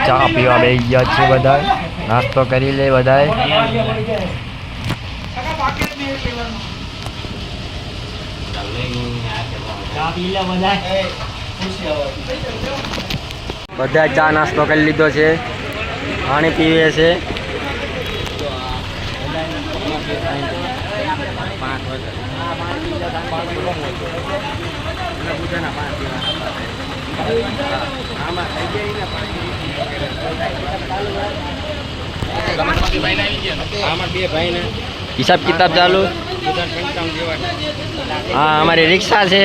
ચા પીવા બેસી ગયા છે બધા, નાસ્તો કરી લે બધા. બધા ચા નાસ્તો કરી લીધો છે, પાણી પીવે છે. હિસાબ કિતાબ ચાલુ. હા, અમારી રિક્ષા છે.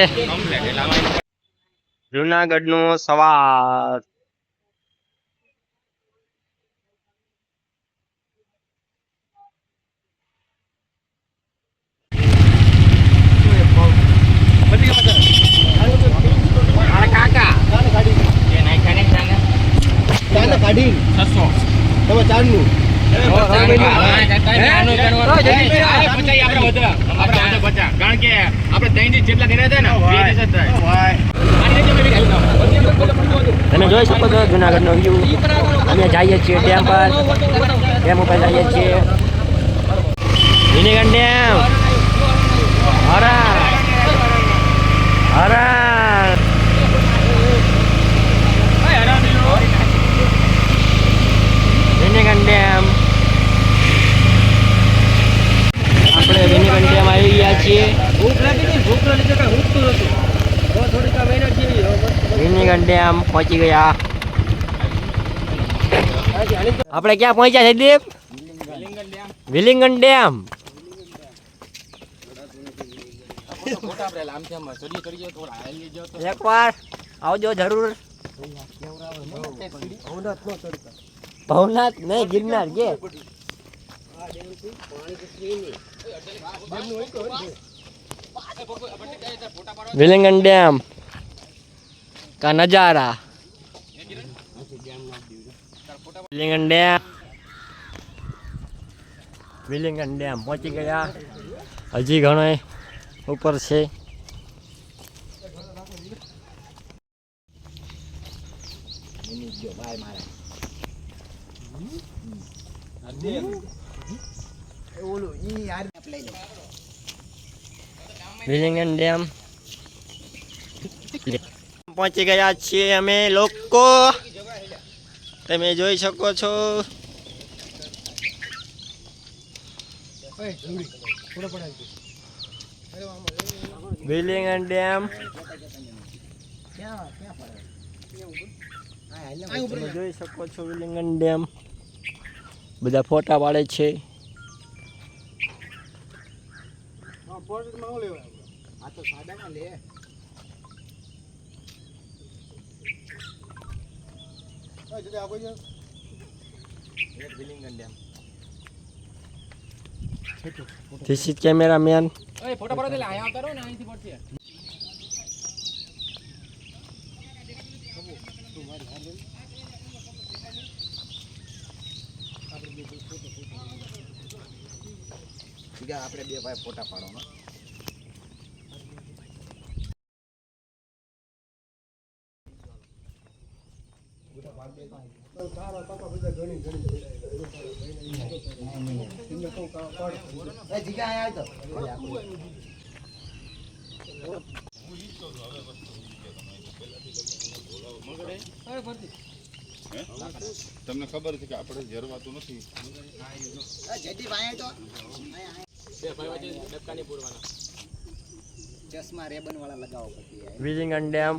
જુનાગઢ નો સવાર. તમે જોઈ શકો છો જુનાગઢ નો વ્યૂ. અમે જઈએ છીએ ડેમ પર, ડેમ ઉપર જઈએ છીએ. વિલીંગન ડેમ. હરા હરા વિલીંગન ડેમ. આપણે વિલીંગન ડેમ આવી ગયા છીએ. વિલીંગન ડેમ પહોંચી ગયા. આપણે ક્યાં પહોંચ્યા છે દીપ? વિલીંગન ડેમ. એકવાર આવજો જરૂર. ભવનાથ નહીં, ગિરનાર કે વિલીંગન ડેમ का नजारा. विलींगन डैम. विलींगन डैम पहुंची गया. हजी घणो ऊपर से. विलींगन डैम पहुंची गया छे अमे लोको. तमे जोई शको छो. विलींगन डैम તમે જોઈ શકો છો. વિલીંગન ડેમ બધા ફોટા પાડે છે. This is cameraman. फोटो पड़ो दे आया करो ना અહીંથી પડશે. આપણે બે ભાઈ ફોટા પાડવાનો. તમને ખબર છે કે આપણે ઝરવાતું નથી. ચશ્મા રેબન વાળા લગાવો પછી. વિલીંગન ડેમ.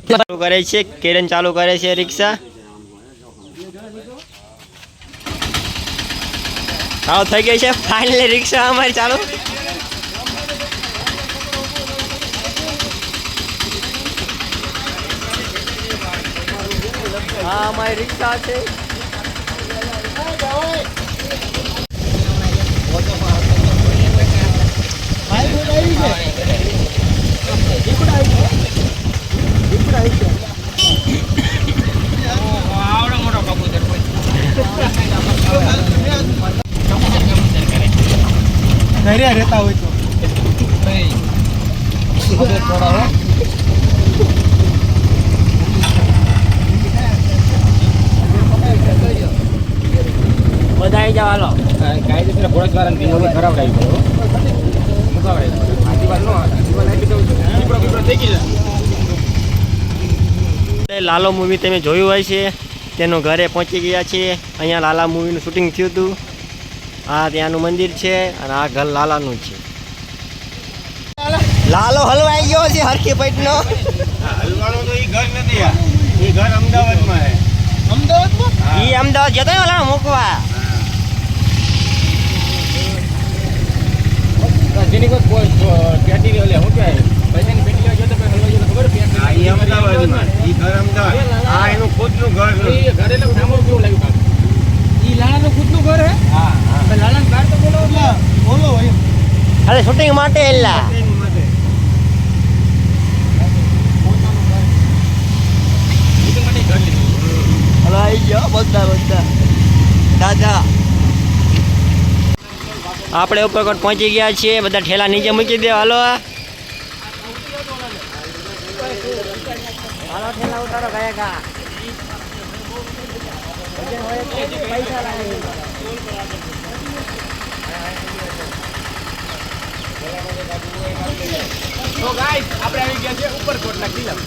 ચાલુ કરે છે કેરન, ચાલુ કરે છે રિક્ષા. ચાલુ થઈ ગઈ છે ફાઇનલી રિક્ષા અમારી ચાલુ. હા, અમારી રિક્ષા છે. આવડો મોટો કબૂતર. ઘરે રહેતા હોય તો બધા આવી જાવ હાલો. કાયદેસર ફોરેસ્ટ વાળાને બી હવે કરાવડાવી પડે હો. મુકાવડાવી પડે. આથી વાર નો આવે. આથી વાર નાખી દઉં છું. પીપળો થઈ ગઈ છે. લાલો મૂવી તમે જોયું હોય છે, તેનું ઘરે પહોંચી ગયા છીએ. અહીંયા લાલા મૂવીનું શૂટિંગ થયું હતું. આ ત્યાંનું મંદિર છે અને આ ઘર લાલાનું છે. લાલો હલવાઈ ગયો છે હરખી પેટનો. હલવાનો તો એ ઘર નથી આ. એ ઘર અમદાવાદમાં છે. અમદાવાદમાં ઈ અમદાવાદ જતો ને ઓલા મૂકવા. જેની કોઈ પેટી ઓલે હું કહેવાય પૈસાની પેટી લેવા જતો પછી હલવા જતો ખબર પેટી આ એ અમદાવાદમાં. એ ઘર અમદાવાદ. આ એનું ખુદનું ઘર છે. એ ઘરે એટલે સાંભળો કેવું લાગ્યું કામ ઈ લાલાનું ખુદનું ઘર હે હા હા પણ લાલાને બહાર તો બોલો બોલો ભાઈ અરે શૂટિંગ માટે એલા. એની માટે. શૂટિંગ માટે ઘર લીધું હલો આવી ગયો બધા દાદા. આપણે ઉપરકોટ પહોંચી ગયા છીએ. બધા ઠેલા નીચે મૂકી દે. હાલો હાલો ઠેલા ઉતારો ગયા કા. પૈસા લાગે. તો ગાઈસ આપણે આવી ગયા છે ઉપરકોટના કિલ્લા.